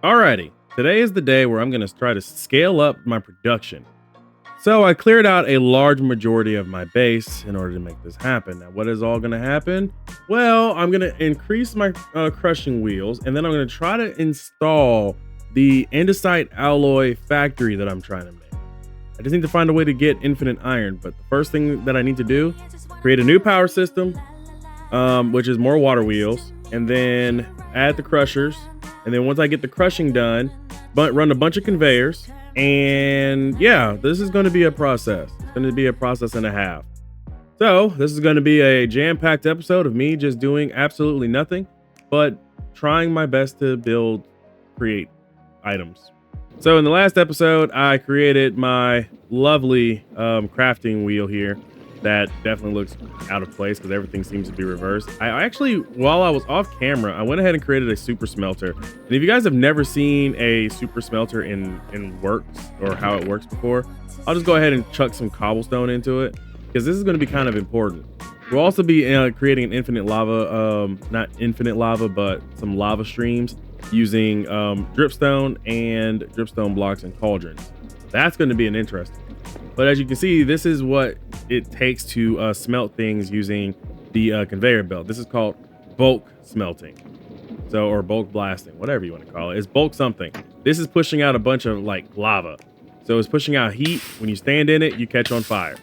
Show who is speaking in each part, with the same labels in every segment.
Speaker 1: Alrighty, today is the day where I'm going to try to scale up my production. So I cleared out a large majority of my base in order to make this happen. Now, what is all going to happen? Well, I'm going to increase my crushing wheels, and then I'm going to try to install the andesite alloy factory that I'm trying to make. I just need to find a way to get infinite iron, but the first thing that I need to do, create a new power system, which is more water wheels, and then add the crushers. And then once I get the crushing done, run a bunch of conveyors. And yeah, this is going to be a process. It's going to be a process and a half. So this is going to be a jam-packed episode of me just doing absolutely nothing, but trying my best to create items. So in the last episode, I created my lovely crafting wheel here that definitely looks out of place because everything seems to be reversed. I actually, while I was off camera, I went ahead and created a super smelter. And if you guys have never seen a super smelter in works or how it works before, I'll just go ahead and chuck some cobblestone into it because this is going to be kind of important. We'll also be creating an infinite lava, not infinite lava, but some lava streams using dripstone and dripstone blocks and cauldrons. That's going to be an interesting. But as you can see, this is what it takes to smelt things using the conveyor belt. This is called bulk smelting. So, or bulk blasting, whatever you want to call it. It's bulk something. This is pushing out a bunch of like lava. So it's pushing out heat. When you stand in it, you catch on fire.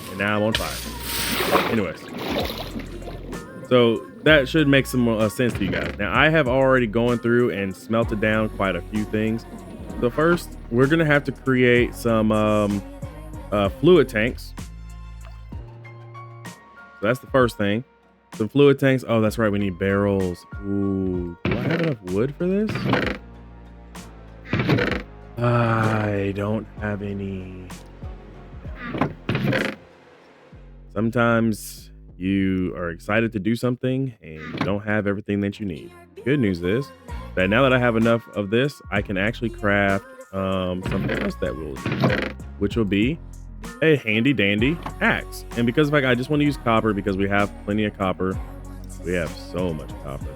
Speaker 1: And now I'm on fire. Anyways. So that should make some sense to you guys. Now I have already gone through and smelted down quite a few things. So first, we're going to have to create some fluid tanks. So that's the first thing. Some fluid tanks. Oh, that's right. We need barrels. Ooh, do I have enough wood for this? I don't have any. Sometimes you are excited to do something and you don't have everything that you need. Good news is that now that I have enough of this, I can actually craft something else that will do, which will be a handy dandy axe. And because of I just want to use copper because we have plenty of copper. We have so much copper.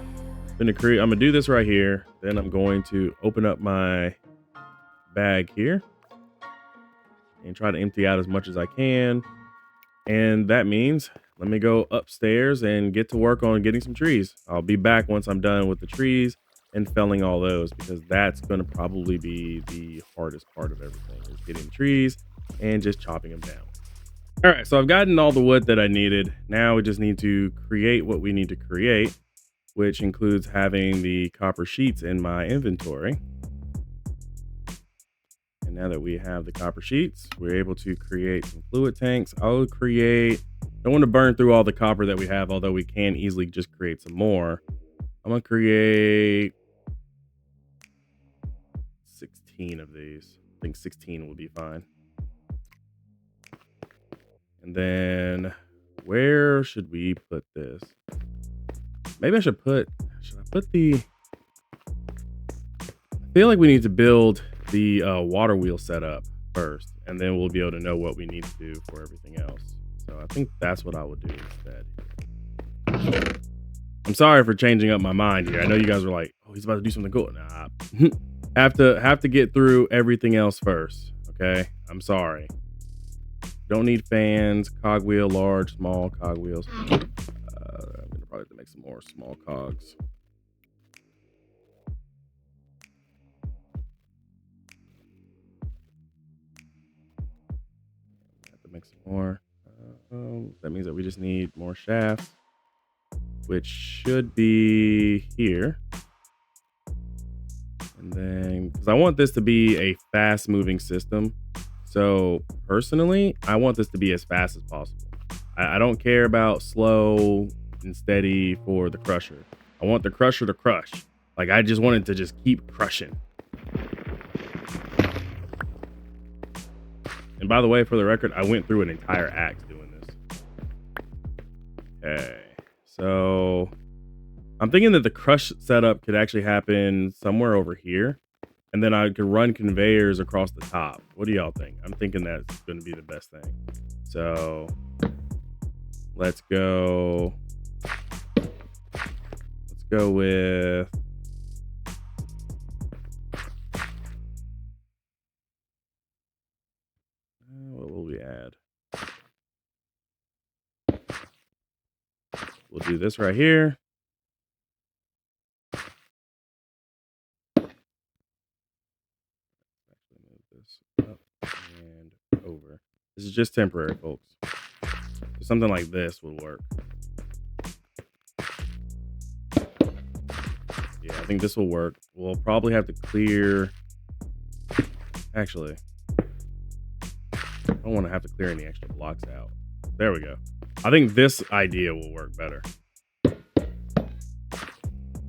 Speaker 1: I'm gonna do this right here. Then I'm going to open up my bag here and try to empty out as much as I can. And that means let me go upstairs and get to work on getting some trees. I'll be back once I'm done with the trees and felling all those, because that's going to probably be the hardest part of everything, is getting the trees and just chopping them down. All right, so I've gotten all the wood that I needed. Now we just need to create what we need to create, which includes having the copper sheets in my inventory. And now that we have the copper sheets, we're able to create some fluid tanks. Don't want to burn through all the copper that we have, although we can easily just create some more. I'm going to create 16 of these. I think 16 will be fine. And then where should we put this? Maybe I should I feel like we need to build the water wheel setup first, and then we'll be able to know what we need to do for everything else. So I think that's what I would do instead. I'm sorry for changing up my mind here. I know you guys are like, oh, he's about to do something cool. Nah, have to get through everything else first. Okay, I'm sorry. Don't need fans, cogwheel, large, small cogwheels. I'm gonna probably have to make some more small cogs. Have to make some more. That means that we just need more shafts, which should be here. And then, because I want this to be a fast moving system. So personally, I want this to be as fast as possible. I don't care about slow and steady for the crusher. I want the crusher to crush. Like, I just want it to just keep crushing. And by the way, for the record, I went through an entire axe doing this. Okay, so I'm thinking that the crush setup could actually happen somewhere over here. And then I could run conveyors across the top. What do y'all think? I'm thinking that's going to be the best thing. So let's go with We'll do this right here. Move this up and over. This is just temporary, folks. So something like this will work. Yeah, I think this will work. We'll probably have to clear. Actually, I don't want to have to clear any extra blocks out. There we go. I think this idea will work better.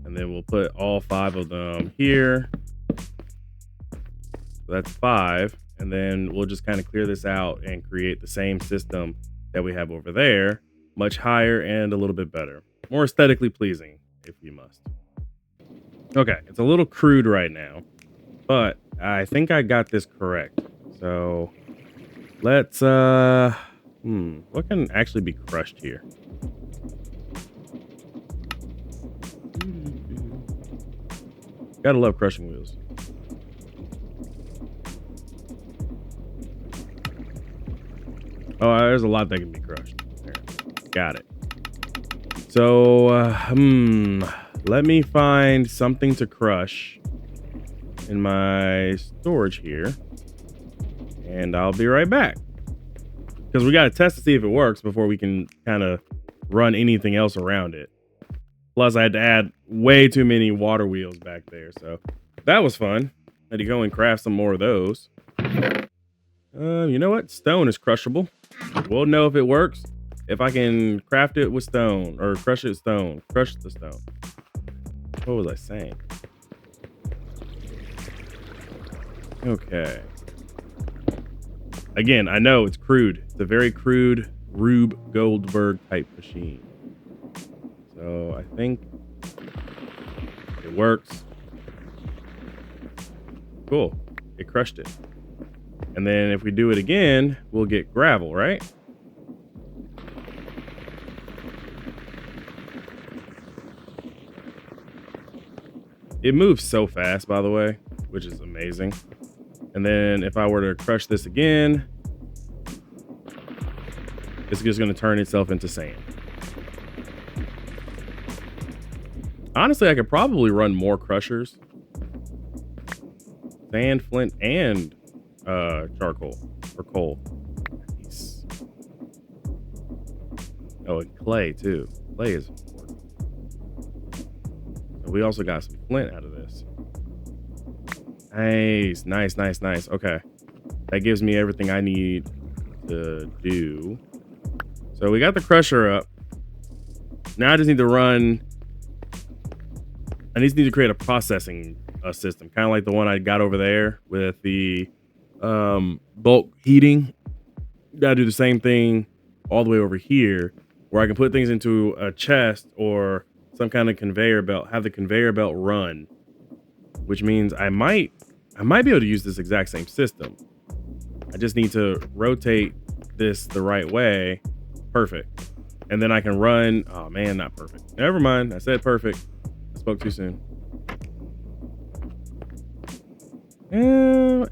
Speaker 1: And then we'll put all 5 of them here. So that's 5. And then we'll just kind of clear this out and create the same system that we have over there, much higher and a little bit better. More aesthetically pleasing, if you must. Okay, it's a little crude right now, but I think I got this correct. So let's what can actually be crushed here? Gotta love crushing wheels. Oh, there's a lot that can be crushed. There. Got it. So, let me find something to crush in my storage here, and I'll be right back. Because we got to test to see if it works before we can kind of run anything else around it. Plus, I had to add way too many water wheels back there, so that was fun. Had to go and craft some more of those. You know what? Stone is crushable. We'll know if it works if I can craft it with stone or crush it with stone. Crush the stone. What was I saying? Okay. Again, I know it's crude. It's a very crude Rube Goldberg type machine. So I think it works. Cool. It crushed it. And then if we do it again, we'll get gravel, right? It moves so fast, by the way, which is amazing. And then if I were to crush this again, it's just going to turn itself into sand. Honestly, I could probably run more crushers. Sand, flint, and charcoal or coal. Nice. Oh, and clay too. Clay is important. And we also got some flint out of this. Nice, nice, nice, nice. Okay. That gives me everything I need to do. So we got the crusher up. Now I just need to run. I just need to create a processing system, kind of like the one I got over there with the bulk heating. Gotta do the same thing all the way over here, where I can put things into a chest or some kind of conveyor belt, have the conveyor belt run, which means I might be able to use this exact same system. I just need to rotate this the right way. Perfect. And then I can run. Oh man, not perfect. Never mind. I said perfect. I spoke too soon.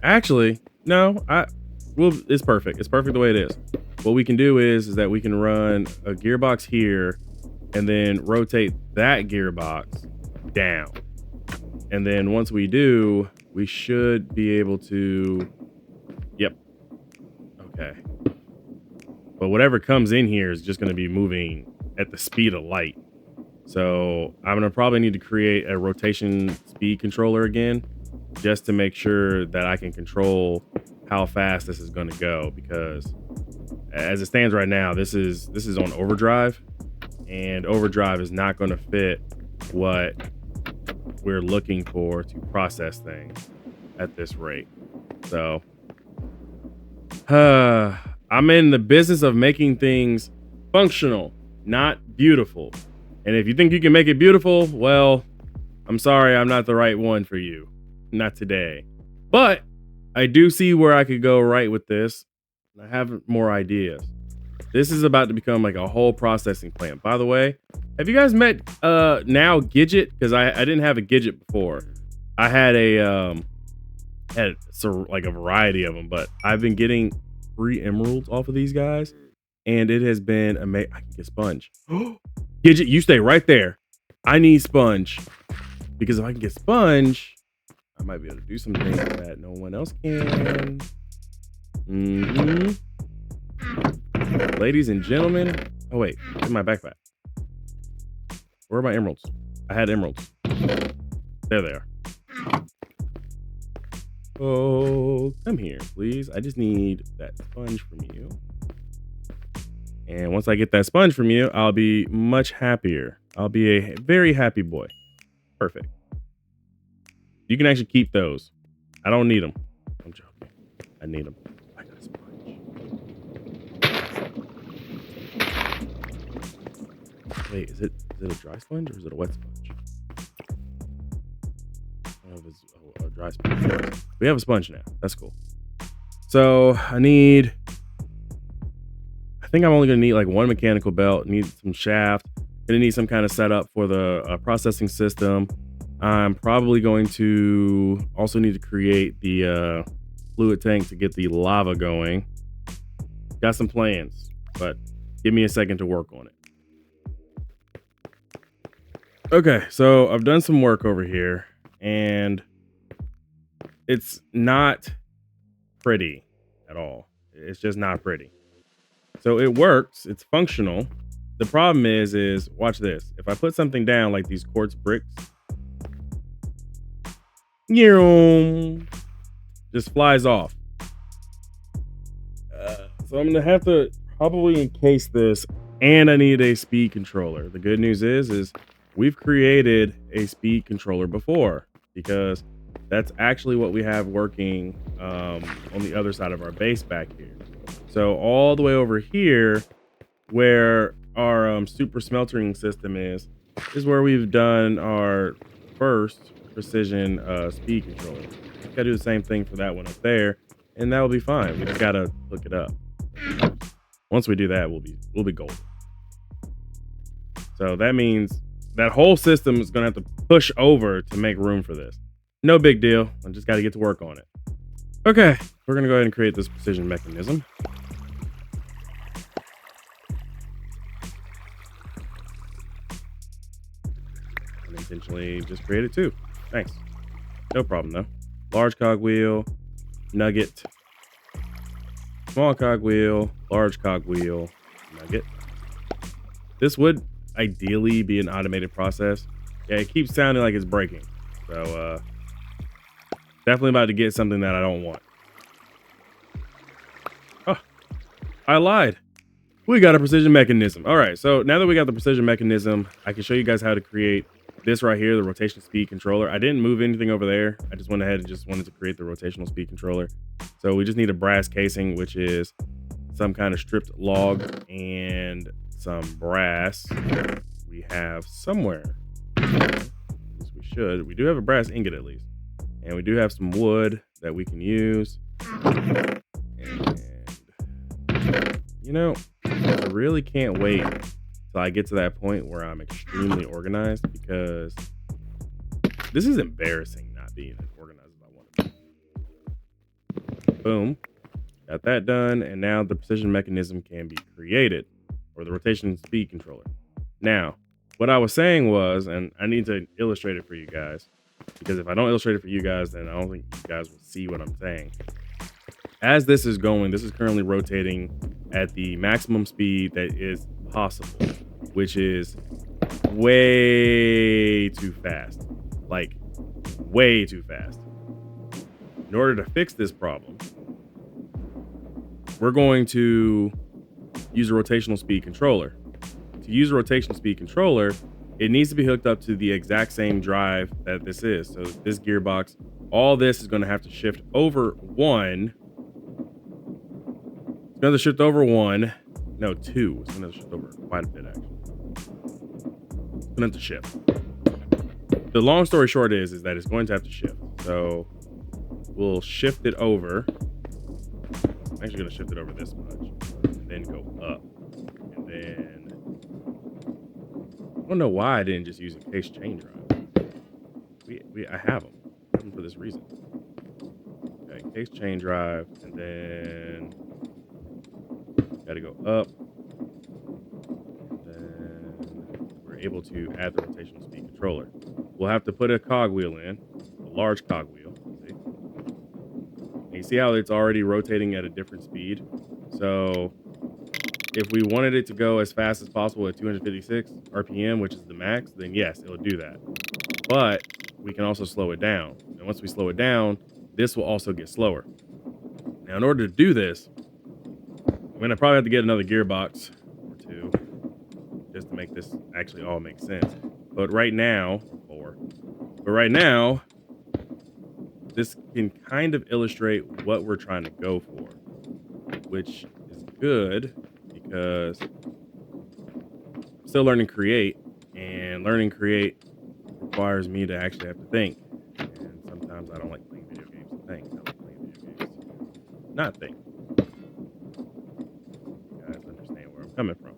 Speaker 1: Actually, no. It's perfect. It's perfect the way it is. What we can do is that we can run a gearbox here and then rotate that gearbox down. And then once we do, we should be able to. Yep. Okay. But whatever comes in here is just going to be moving at the speed of light. So I'm going to probably need to create a rotation speed controller again, just to make sure that I can control how fast this is going to go. Because as it stands right now, this is on overdrive, and overdrive is not going to fit what we're looking for to process things at this rate. So I'm in the business of making things functional, not beautiful. And if you think you can make it beautiful, well, I'm sorry, I'm not the right one for you. Not today. But I do see where I could go right with this. I have more ideas. This is about to become like a whole processing plant. By the way, have you guys met now Gidget? Because I didn't have a Gidget before. I had like a variety of them, but I've been getting free emeralds off of these guys, and it has been amazing. I can get sponge. Gidget, you stay right there. I need sponge. Because if I can get sponge, I might be able to do some things that no one else can. Ladies and gentlemen. Oh, wait. It's in my backpack. Where are my emeralds? I had emeralds. There they are. Oh, come here, please. I just need that sponge from you. And once I get that sponge from you, I'll be much happier. I'll be a very happy boy. Perfect. You can actually keep those. I don't need them. I'm joking. I need them. I got a sponge. Wait, is it a dry sponge or is it a wet sponge? I don't know if it's a dry sponge. We have a sponge now. That's cool. So I think I'm only going to need like one mechanical belt, need some shaft, gonna need some kind of setup for the processing system. I'm probably going to also need to create the fluid tank to get the lava going. Got some plans, but give me a second to work on it. Okay, so I've done some work over here and it's not pretty at all. It's just not pretty. So it works, it's functional. The problem is watch this. If I put something down like these quartz bricks, just flies off. So I'm gonna have to probably encase this, and I need a speed controller. The good news is we've created a speed controller before, because that's actually what we have working on the other side of our base back here. So all the way over here where our super smeltering system is where we've done our first precision speed controller. Gotta do the same thing for that one up there, and that will be fine. We just gotta hook it up. Once we do that, we'll be golden. So that means that whole system is gonna have to push over to make room for this. No big deal. I just gotta get to work on it. Okay, we're gonna go ahead and create this precision mechanism. Intentionally just created two. Thanks. No problem though. Large cogwheel, nugget, small cogwheel, large cogwheel, nugget. This would ideally be an automated process. Yeah, it keeps sounding like it's breaking. So definitely about to get something that I don't want. Oh, I lied. We got a precision mechanism. All right, so now that we got the precision mechanism, I can show you guys how to create this right here, the rotation speed controller. I didn't move anything over there. I just went ahead and just wanted to create the rotational speed controller. So we just need a brass casing, which is some kind of stripped log and some brass we have somewhere. At least we should. We do have a brass ingot at least. And we do have some wood that we can use. And you know, I really can't wait till I get to that point where I'm extremely organized, because this is embarrassing not being as organized as I want to be. Boom. Got that done. And now the precision mechanism can be created, or the rotation speed controller. Now, what I was saying was, and I need to illustrate it for you guys, because if I don't illustrate it for you guys, then I don't think you guys will see what I'm saying. As this is going, this is currently rotating at the maximum speed that is possible, which is way too fast. Like, way too fast. In order to fix this problem, we're going to use a rotational speed controller. To use a rotational speed controller, it needs to be hooked up to the exact same drive that this is. So this gearbox, all this is going to have to shift over one. It's going to shift over one. No, two. It's going to shift over quite a bit, actually. It's going to have to shift. The long story short is that it's going to have to shift. So we'll shift it over. I'm actually going to shift it over this much. And then go up. And then... I don't know why I didn't just use a case chain drive. I have them. I have them for this reason. Okay, case chain drive. And then... Gotta go up. And then we're able to add the rotational speed controller. We'll have to put a cogwheel in, a large cogwheel. See? And you see how it's already rotating at a different speed? So if we wanted it to go as fast as possible at 256 RPM, which is the max, then yes, it'll do that. But we can also slow it down. And once we slow it down, this will also get slower. Now, in order to do this, I'm going to probably have to get another gearbox or two just to make this actually all make sense. But right now, this can kind of illustrate what we're trying to go for, which is good because I'm still learning create, and learning create requires me to actually have to think. And sometimes I don't like playing video games to think. I like playing video games to not think. You guys understand where I'm coming from.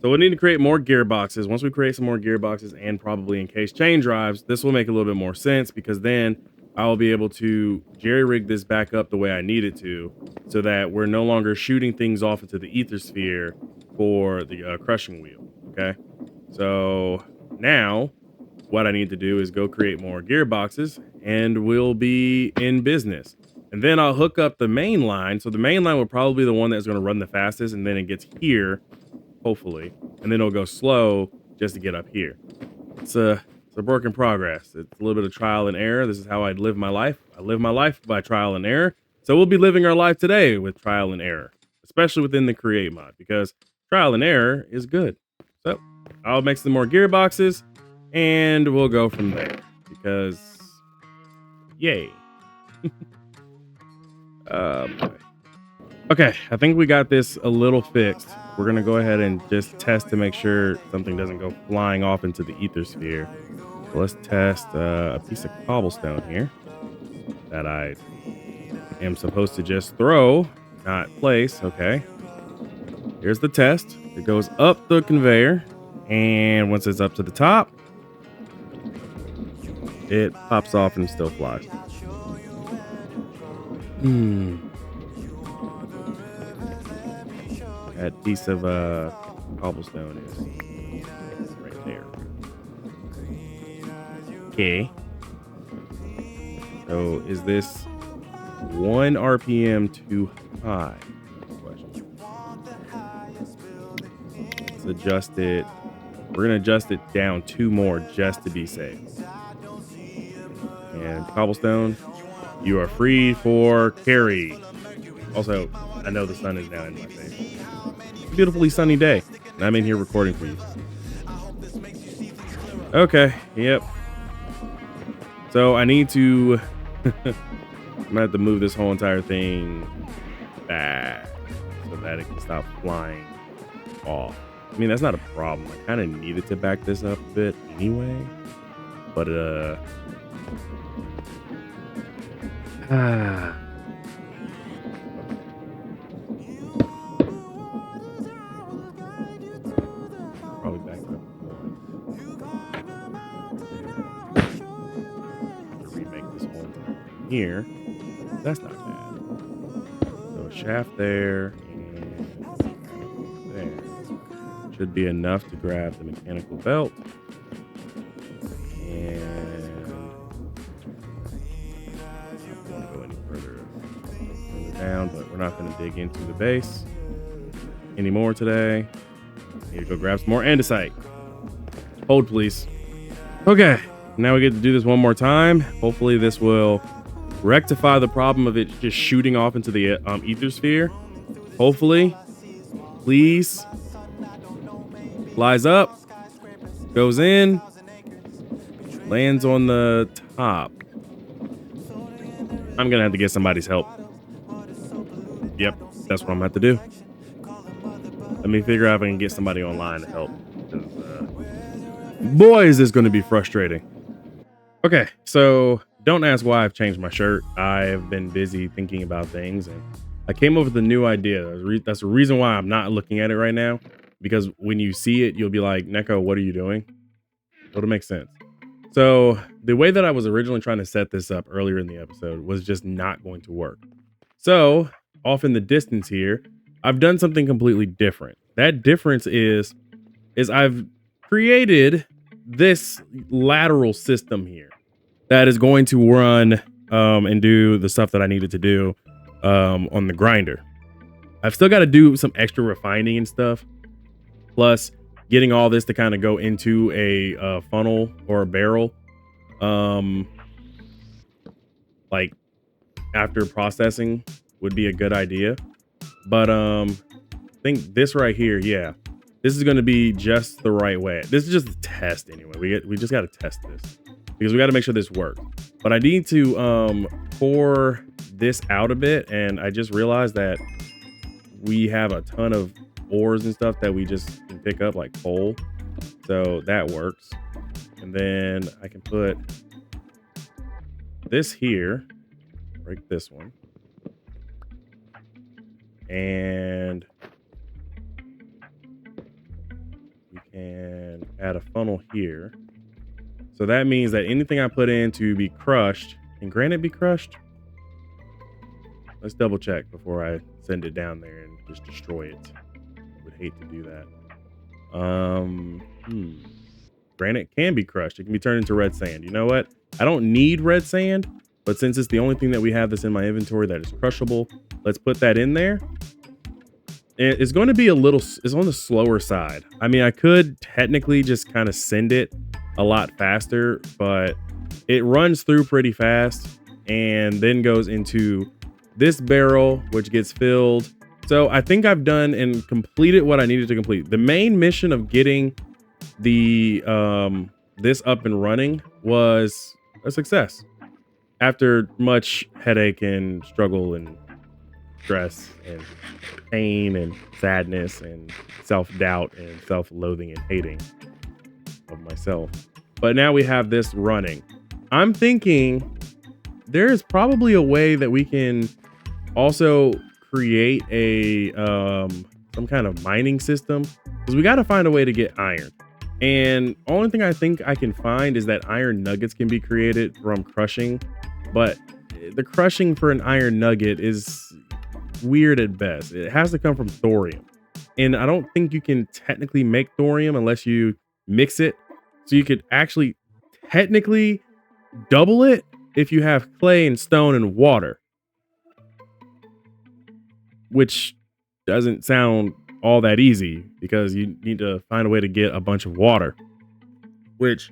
Speaker 1: So we need to create more gearboxes. Once we create some more gearboxes and probably encased chain drives, this will make a little bit more sense because then I'll be able to jerry rig this back up the way I need it to so that we're no longer shooting things off into the ether sphere for the crushing wheel. Okay. So now what I need to do is go create more gearboxes and we'll be in business. And then I'll hook up the main line. So the main line will probably be the one that's going to run the fastest. And then it gets here, hopefully. And then it'll go slow just to get up here. It's a work in progress. It's a little bit of trial and error. This is how I live my life. I live my life by trial and error. So we'll be living our life today with trial and error, especially within the create mod, because trial and error is good. So I'll make some more gearboxes and we'll go from there because yay. Boy. Okay, I think we got this a little fixed. We're going to go ahead and just test to make sure something doesn't go flying off into the ether sphere. So let's test a piece of cobblestone here that I am supposed to just throw, not place. Okay. Here's the test. It goes up the conveyor, and once it's up to the top, it pops off and still flies. That piece of cobblestone is right there. Okay. So is this 1 RPM too high? Let's adjust it. We're going to adjust it down 2 more just to be safe. And cobblestone, you are free for carry. Also, I know the sun is now in my face. It's a beautifully sunny day, and I'm in here recording for you. Okay, yep. So I need to... I'm gonna have to move this whole entire thing back so that it can stop flying off. I mean, that's not a problem. I kind of needed to back this up a bit anyway, but probably back up to remake this whole entire thing here. That's not bad. So a shaft there and there should be enough to grab the mechanical belt. Down, but we're not going to dig into the base anymore today. Need to go grab some more andesite. Hold, please. Okay, now we get to do this one more time. Hopefully this will rectify the problem of it just shooting off into the ether sphere. Hopefully. Please. Flies up. Goes in. Lands on the top. I'm going to have to get somebody's help. Yep, that's what I'm going to have to do. Let me figure out if I can get somebody online to help. Boy, is this going to be frustrating. Okay, so don't ask why I've changed my shirt. I've been busy thinking about things, and I came up with a new idea. That's the reason why I'm not looking at it right now, because when you see it, you'll be like, Neko, what are you doing? It'll make sense. So the way that I was originally trying to set this up earlier in the episode was just not going to work. So off in the distance here, I've done something completely different. That difference is I've created this lateral system here that is going to run and do the stuff that I needed to do on the grinder. I've still got to do some extra refining and stuff, plus getting all this to kind of go into a funnel or a barrel, like after processing would be a good idea. But I think this right here, yeah, this is going to be just the right way. This is just a test anyway. We just got to test this because we got to make sure this works. But I need to pour this out a bit, and I just realized that we have a ton of ores and stuff that we just can pick up, like coal, so that works. And then I can put this here, break this one, and we can add a funnel here. So that means that anything I put in to be crushed, can granite be crushed? Let's double check before I send it down there and just destroy it. I would hate to do that. Granite can be crushed. It can be turned into red sand. You know what? I don't need red sand, but since it's the only thing that we have that's in my inventory that is crushable, let's put that in there. It's going to be it's on the slower side. I mean, I could technically just kind of send it a lot faster, but it runs through pretty fast and then goes into this barrel, which gets filled. So I think I've done and completed what I needed to complete. The main mission of getting the this up and running was a success after much headache and struggle and stress and pain and sadness and self-doubt and self-loathing and hating of myself. But now we have this running. I'm thinking there's probably a way that we can also create a some kind of mining system, because we got to find a way to get iron. And only thing I think I can find is that iron nuggets can be created from crushing, but the crushing for an iron nugget is weird at best. It has to come from thorium, and I don't think you can technically make thorium unless you mix it. So you could actually technically double it if you have clay and stone and water, which doesn't sound all that easy because you need to find a way to get a bunch of water, which,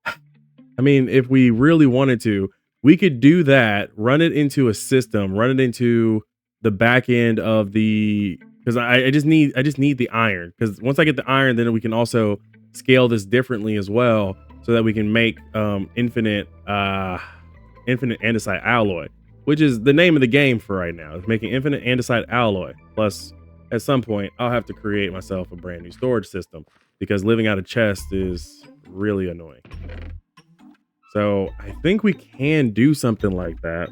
Speaker 1: I mean, if we really wanted to, we could do that, run it into a system, run it into the back end of the, because I just need the iron, because once I get the iron, then we can also scale this differently as well, so that we can make infinite andesite alloy, which is the name of the game for right now, is making infinite andesite alloy. Plus, at some point, I'll have to create myself a brand new storage system, because living out of chest is really annoying. So I think we can do something like that.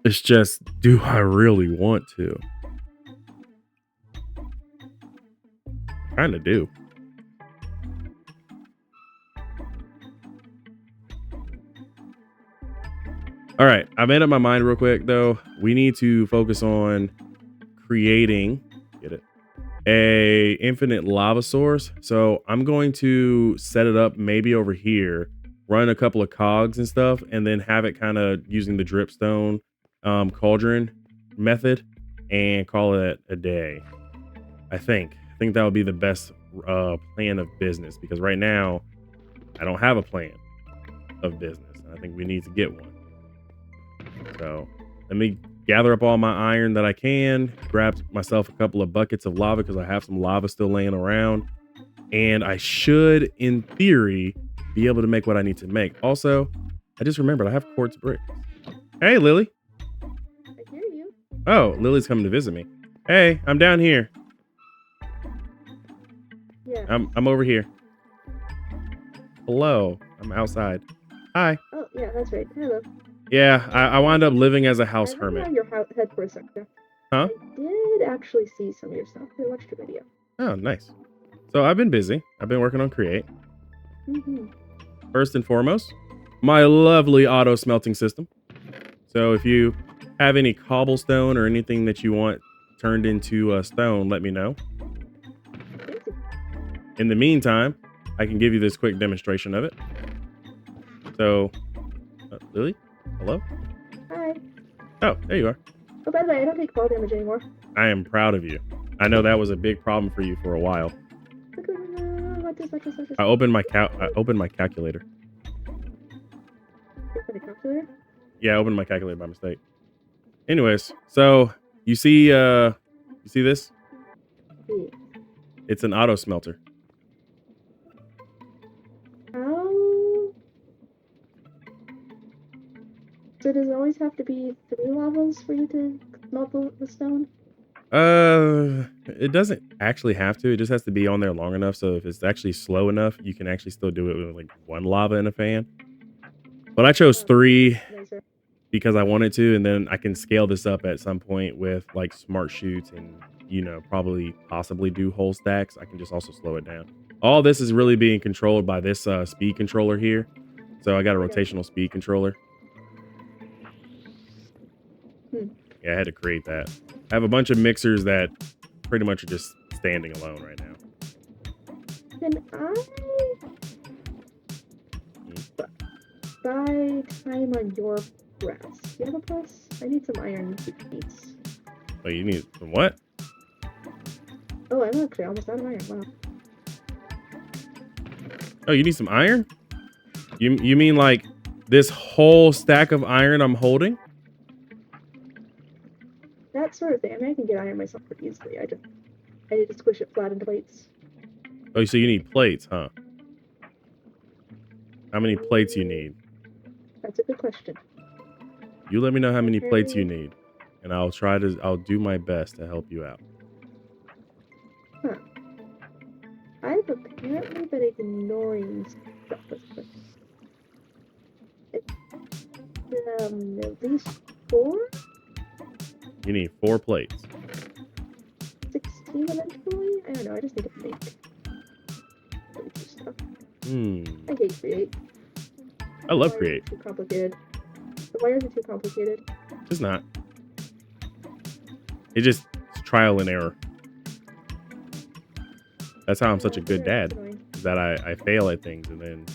Speaker 1: It's just, do I really want to? Kind of do. All right, I made up my mind real quick though. We need to focus on creating, a infinite lava source. So I'm going to set it up maybe over here, run a couple of cogs and stuff, and then have it kind of using the dripstone cauldron method and call it a day. I think that would be the best plan of business, because right now I don't have a plan of business. I think we need to get one. So let me gather up all my iron that I can, grab myself a couple of buckets of lava, because I have some lava still laying around, and I should, in theory, be able to make what I need to make. Also, I just remembered I have quartz bricks. Hey, Lily.
Speaker 2: I hear you.
Speaker 1: Oh, Lily's coming to visit me. Hey, I'm down here.
Speaker 2: Yeah.
Speaker 1: I'm over here. Hello. I'm outside. Hi.
Speaker 2: Oh, yeah, that's right. Hello.
Speaker 1: Yeah, I wound up living as a house hermit.
Speaker 2: I your head for a second.
Speaker 1: Huh?
Speaker 2: I did actually see some of your stuff. I watched your video.
Speaker 1: Oh, nice. So I've been busy. I've been working on Create. First and foremost, my lovely auto smelting system. So if you have any cobblestone or anything that you want turned into stone, let me know. In the meantime, I can give you this quick demonstration of it. So, Lily? Hello?
Speaker 2: Hi.
Speaker 1: Oh, there you are.
Speaker 2: Oh, by the way, I don't take fall damage anymore.
Speaker 1: I am proud of you. I know that was a big problem for you for a while.
Speaker 2: What is that?
Speaker 1: I opened my calculator.
Speaker 2: The calculator?
Speaker 1: Yeah, I opened my calculator by mistake. Anyways, so you see this?
Speaker 2: Yeah.
Speaker 1: It's an auto smelter.
Speaker 2: How? So does it always have to be 3 levels for you to melt the stone?
Speaker 1: It doesn't actually have to. It just has to be on there long enough. So if it's actually slow enough, you can actually still do it with like 1 lava in a fan. But I chose 3
Speaker 2: Nicer.
Speaker 1: because I wanted to, and then I can scale this up at some point with like smart shoots and, you know, possibly do whole stacks. I can just also slow it down. All this is really being controlled by this speed controller here. So I got a rotational speed controller. Yeah, I had to create that. I have a bunch of mixers that pretty much are just standing alone right now.
Speaker 2: Can I buy time on your press? Do you have a press? I need some iron sheets.
Speaker 1: Oh, you need some what?
Speaker 2: Oh, I'm actually almost out of iron. Wow.
Speaker 1: Oh, you need some iron? You mean like this whole stack of iron I'm holding?
Speaker 2: That sort of thing. I mean, I can get iron myself pretty easily. I need to squish it flat into plates.
Speaker 1: Oh, so you need plates, huh? How many plates you need?
Speaker 2: That's a good question.
Speaker 1: You let me know how many plates you need, and I'll do my best to help you out.
Speaker 2: Huh. I've apparently been ignoring stuff. At least 4?
Speaker 1: You need 4 plates.
Speaker 2: 16 eventually? I don't know, I just need to make stuff. I hate create.
Speaker 1: I love create.
Speaker 2: Too complicated. The wires are too complicated.
Speaker 1: It's not. It's just trial and error. That's how I'm such a good dad. Is that I fail at things and then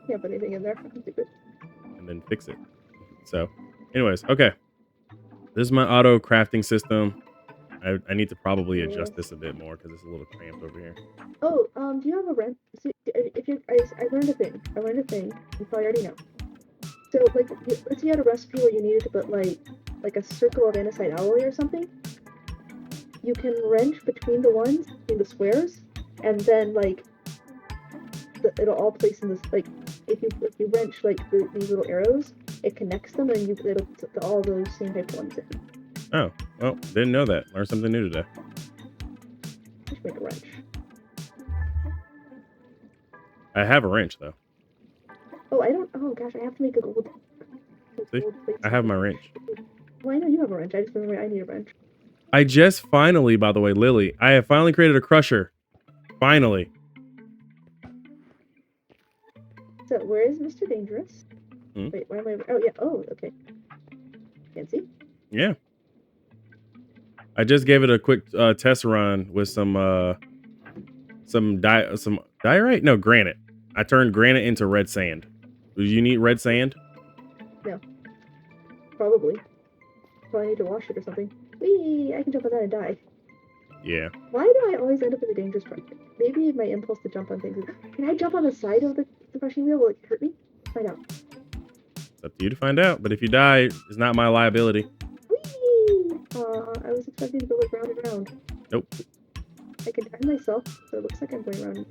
Speaker 2: can't put anything in there.
Speaker 1: And then fix it. So, anyways, okay. This is my auto crafting system. I need to probably adjust this a bit more because it's a little cramped over here.
Speaker 2: Oh, do you have a wrench? So I learned a thing. You probably already know. So, like, let's say you had a recipe where you needed to put like a circle of andesite alloy or something. You can wrench between the squares, and then like it'll all place in this. Like, if you wrench like these little arrows, it connects them, and it'll put all those same type ones in.
Speaker 1: Oh, well, didn't know that. Learned something new today.
Speaker 2: Just make a wrench.
Speaker 1: I have a wrench though.
Speaker 2: Oh, I don't. Oh gosh, I have to make a gold.
Speaker 1: See, I have my wrench.
Speaker 2: Well, I know you have a wrench. I just remember I need a wrench.
Speaker 1: I just finally, by the way, Lily, I have finally created a crusher. Finally.
Speaker 2: So where is Mr. Dangerous? Wait, where am I? Oh yeah. Oh, okay. Fancy.
Speaker 1: Yeah. I just gave it a quick test run with some diorite? No, granite. I turned granite into red sand. Do you need red sand?
Speaker 2: No. Probably need to wash it or something. Whee! I can jump on that and die.
Speaker 1: Yeah.
Speaker 2: Why do I always end up in the dangerous part? Maybe my impulse to jump on things. Can I jump on the side of the crushing wheel? Will it hurt me? Find out.
Speaker 1: It's up to you to find out. But if you die, it's not my liability.
Speaker 2: Whee! I was expecting to go like round and round.
Speaker 1: Nope.
Speaker 2: I can time myself, so it looks like I'm going round.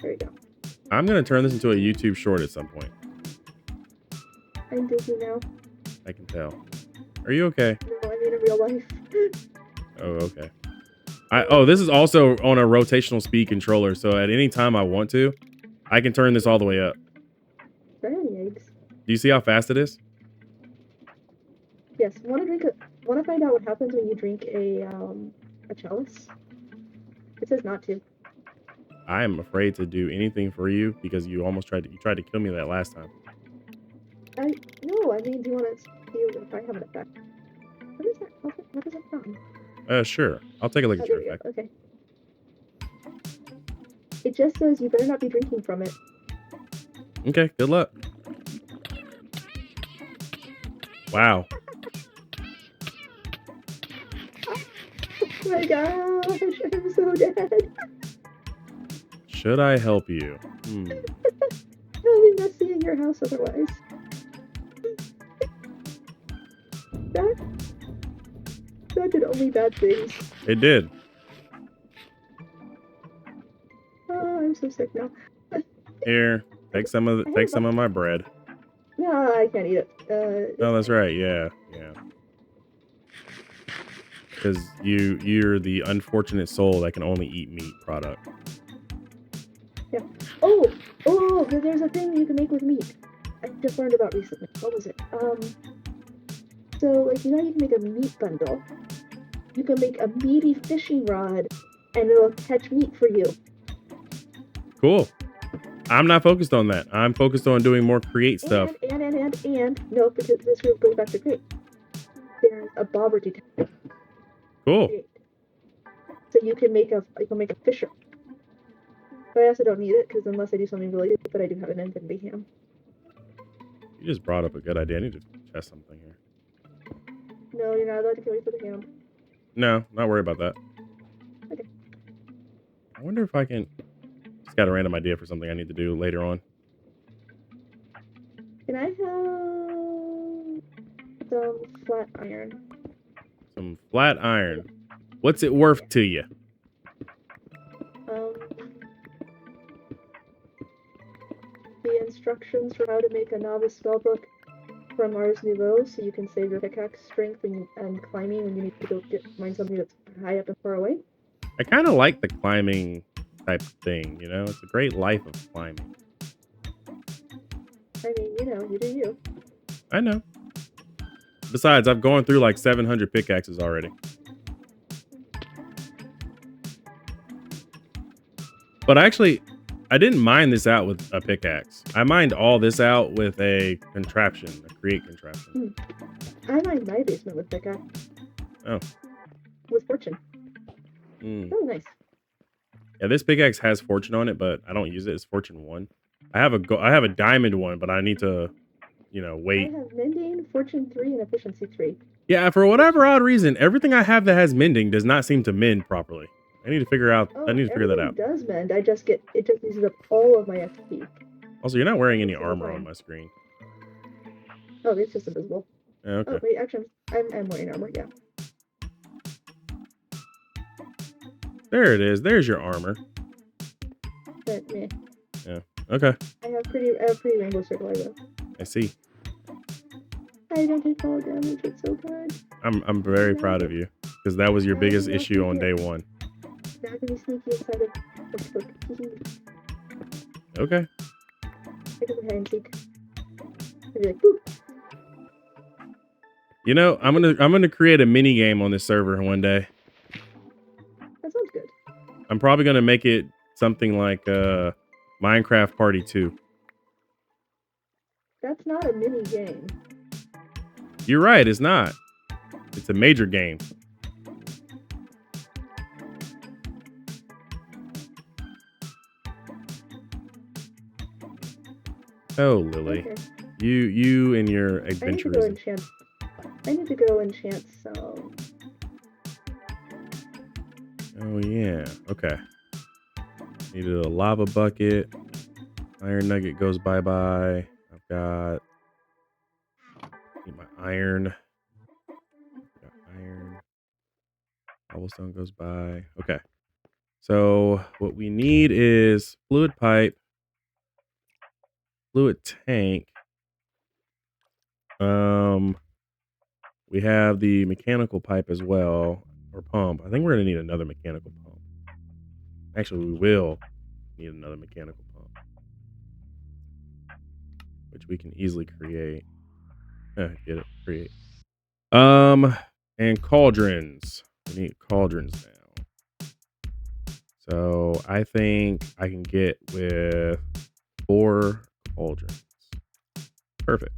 Speaker 2: There we go.
Speaker 1: I'm gonna turn this into a YouTube short at some point.
Speaker 2: I'm dizzy now.
Speaker 1: I can tell. Are you okay?
Speaker 2: No, I mean in real life.
Speaker 1: Oh, okay. This is also on a rotational speed controller, so at any time I want to, I can turn this all the way up.
Speaker 2: Do I have any eggs?
Speaker 1: Do you see how fast it is?
Speaker 2: Yes. Want to find out what happens when you drink a chalice? It says not to.
Speaker 1: I am afraid to do anything for you because you tried to kill me that last time.
Speaker 2: No, I mean, do you want to see if I have an effect? What is that? What is that from?
Speaker 1: Sure. I'll take a look at your
Speaker 2: There we
Speaker 1: effect.
Speaker 2: go. Okay. It just says you better not be drinking from it.
Speaker 1: Okay, good luck. Wow.
Speaker 2: Oh my gosh, I'm so dead.
Speaker 1: Should I help you?
Speaker 2: It'll be messy in your house otherwise. That did only bad things.
Speaker 1: It did.
Speaker 2: Oh, I'm so sick now.
Speaker 1: Here, take some of my bread.
Speaker 2: No, I can't eat it.
Speaker 1: Oh, that's right. Yeah. Because you're the unfortunate soul that can only eat meat product.
Speaker 2: Yeah. Oh, there's a thing you can make with meat. I just learned about recently. What was it? So like you can make a meat bundle. You can make a meaty fishing rod, and it'll catch meat for you.
Speaker 1: Cool. I'm not focused on that. I'm focused on doing more create stuff.
Speaker 2: And no, because this group goes back to create. There's a bobber detector.
Speaker 1: Cool.
Speaker 2: So you can make a fisher. But I also don't need it because unless I do something really good, but I do have an infinity ham.
Speaker 1: You just brought up a good idea. I need to test something here.
Speaker 2: No, you're not allowed to kill me for the ham.
Speaker 1: No, not worry about that.
Speaker 2: Okay.
Speaker 1: I wonder if I can. Just got a random idea for something I need to do later on.
Speaker 2: Can I have some flat iron?
Speaker 1: Some flat iron. What's it worth to you?
Speaker 2: The instructions for how to make a novice spellbook from Ars Nouveau, so you can save your pickaxe strength and climbing when you need to go find something that's high up and far away.
Speaker 1: I kind of like the climbing type thing, you know? It's a great life of climbing.
Speaker 2: I mean, you do you.
Speaker 1: I know. Besides, I've gone through like 700 pickaxes already. But actually, I didn't mine this out with a pickaxe. I mined all this out with a contraption, a create contraption.
Speaker 2: I mined my basement with pickaxe.
Speaker 1: Oh.
Speaker 2: With fortune. Oh, nice.
Speaker 1: Yeah, this pickaxe has fortune on it, but I don't use it. It's fortune 1. I have a diamond one, but I need to, wait.
Speaker 2: I have mending, fortune 3, and efficiency 3.
Speaker 1: Yeah, for whatever odd reason, everything I have that has mending does not seem to mend properly. I need to figure that out.
Speaker 2: It does mend. It just uses up all of my XP.
Speaker 1: Also, you're not wearing any armor on my screen.
Speaker 2: Oh, it's just invisible.
Speaker 1: Okay.
Speaker 2: Oh, wait, actually, I'm wearing armor, yeah.
Speaker 1: There it is. There's your armor.
Speaker 2: But meh.
Speaker 1: Yeah. Okay.
Speaker 2: I have pretty rainbow circle, though.
Speaker 1: I see.
Speaker 2: I don't take fall damage. It's so good.
Speaker 1: I'm very proud of you because that was your biggest issue on day 1.
Speaker 2: Now I can be sneaky inside of book.
Speaker 1: Okay.
Speaker 2: I can hide and seek. I'd be like, boop.
Speaker 1: I'm gonna create a mini game on this server one day.
Speaker 2: That sounds good.
Speaker 1: I'm probably gonna make it something like Minecraft Party 2.
Speaker 2: That's not a mini game.
Speaker 1: You're right, it's not. It's a major game. Oh, Lily.
Speaker 2: Okay.
Speaker 1: You and your adventurism.
Speaker 2: I need to go enchant some.
Speaker 1: Oh, yeah. Okay. Needed a lava bucket. Iron nugget goes bye-bye. I've got... Need my iron. Got iron. Cobblestone goes by. Okay. So what we need is fluid pipe. Fluid tank. We have the mechanical pipe as well, or pump. I think we're gonna need another mechanical pump. Actually, we will need another mechanical pump, which we can easily create. Get it? Create. And cauldrons. We need cauldrons now. So I think I can get with 4 cauldrons. Perfect.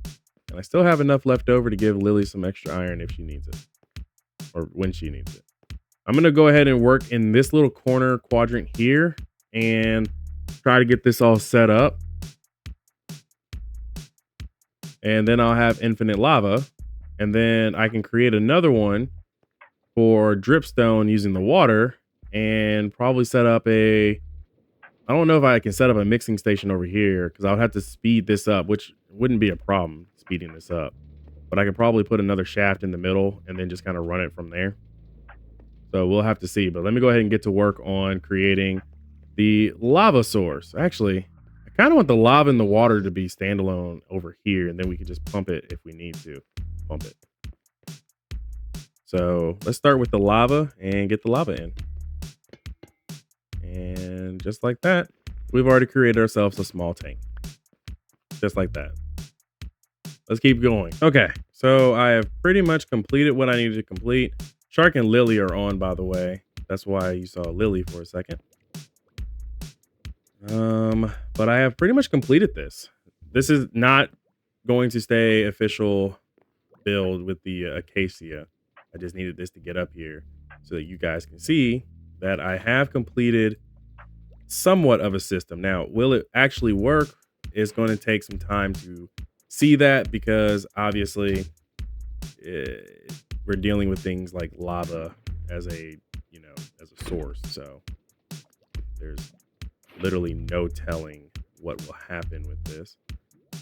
Speaker 1: And I still have enough left over to give Lily some extra iron if she needs it. Or when she needs it. I'm going to go ahead and work in this little corner quadrant here. and try to get this all set up. And then I'll have infinite lava. And then I can create another one for dripstone using the water and probably set up I don't know if I can set up a mixing station over here because I would have to speed this up, which wouldn't be a problem speeding this up. But I could probably put another shaft in the middle and then just kind of run it from there. So we'll have to see. But let me go ahead and get to work on creating the lava source. Actually, I kind of want the lava and the water to be standalone over here, and then we can just pump it if we need to pump it. So let's start with the lava and get the lava in. And just like that, we've already created ourselves a small tank. Just like that. Let's keep going. Okay, so I have pretty much completed what I needed to complete. Shark and Lily are on, by the way. That's why you saw Lily for a second. But I have pretty much completed this. This is not going to stay official build with the acacia. I just needed this to get up here so that you guys can see that I have completed somewhat of a system. Now, will it actually work? It's going to take some time to see that because obviously we're dealing with things like lava as a source. So there's literally no telling what will happen with this.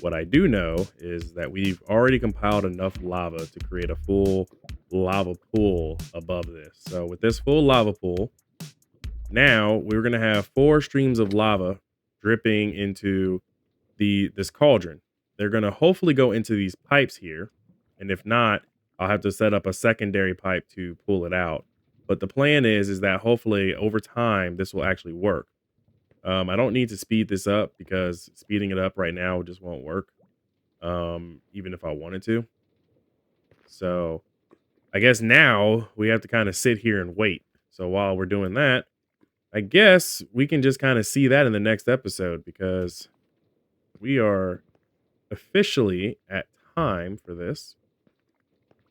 Speaker 1: What I do know is that we've already compiled enough lava to create a full lava pool above this. So with this full lava pool, now we're going to have 4 streams of lava dripping into this cauldron. They're going to hopefully go into these pipes here. And if not, I'll have to set up a secondary pipe to pull it out. But the plan is that hopefully over time, this will actually work. I don't need to speed this up because speeding it up right now just won't work. Even if I wanted to. So I guess now we have to kind of sit here and wait. So while we're doing that, I guess we can just kind of see that in the next episode because we are officially at time for this.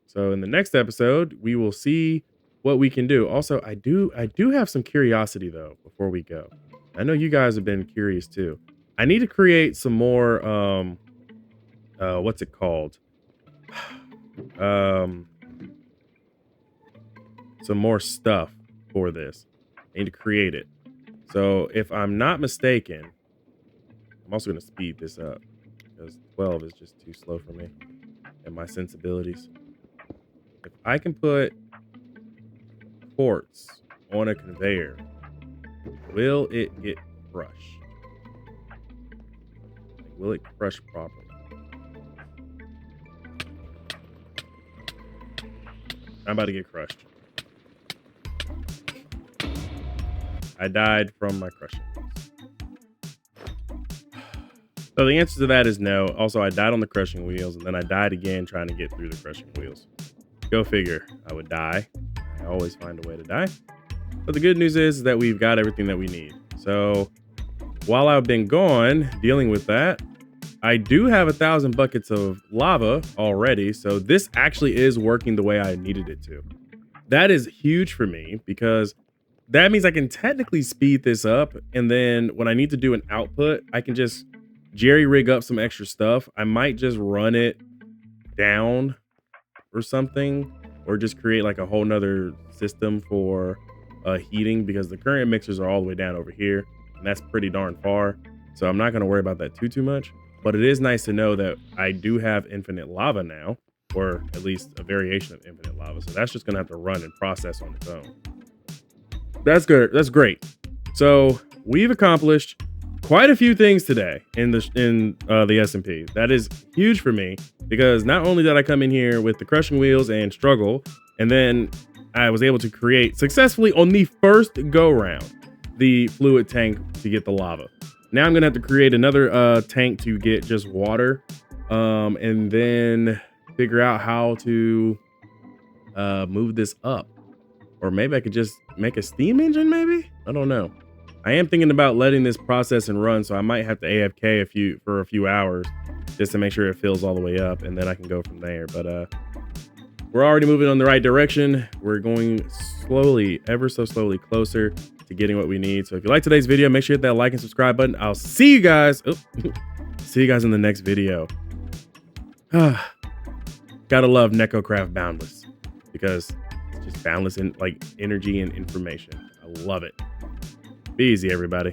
Speaker 1: So in the next episode, we will see what we can do. Also, I do have some curiosity though before we go. I know you guys have been curious too. I need to create some more what's it called? Some more stuff for this. I need to create it. So if I'm not mistaken, I'm also going to speed this up because 12 is just too slow for me and my sensibilities. If I can put quartz on a conveyor, will it get crushed? Will it crush properly? I'm about to get crushed. I died from my crushing. So the answer to that is no. Also, I died on the crushing wheels, and then I died again trying to get through the crushing wheels. Go figure. I would die. I always find a way to die. But the good news is that we've got everything that we need. So while I've been gone dealing with that, I do have 1,000 buckets of lava already. So this actually is working the way I needed it to. That is huge for me because that means I can technically speed this up. And then when I need to do an output, I can just jerry rig up some extra stuff. I might just run it down or something, or just create like a whole nother system for heating because the current mixers are all the way down over here. And that's pretty darn far. So I'm not going to worry about that too much. But it is nice to know that I do have infinite lava now, or at least a variation of infinite lava. So that's just going to have to run and process on its own. That's good. That's great. So we've accomplished quite a few things today in the SMP. That is huge for me because not only did I come in here with the crushing wheels and struggle, and then I was able to create successfully on the first go round the fluid tank to get the lava. Now I'm gonna have to create another tank to get just water, and then figure out how to move this up. Or maybe I could just make a steam engine, maybe? I don't know. I am thinking about letting this process and run, so I might have to AFK for a few hours just to make sure it fills all the way up, and then I can go from there. But we're already moving in the right direction. We're going slowly, ever so slowly closer to getting what we need. So if you like today's video, make sure you hit that like and subscribe button. I'll see you guys. See you guys in the next video. Gotta love NekoCraft Boundless because it's just boundless in like energy and information. I love it. Be easy, everybody.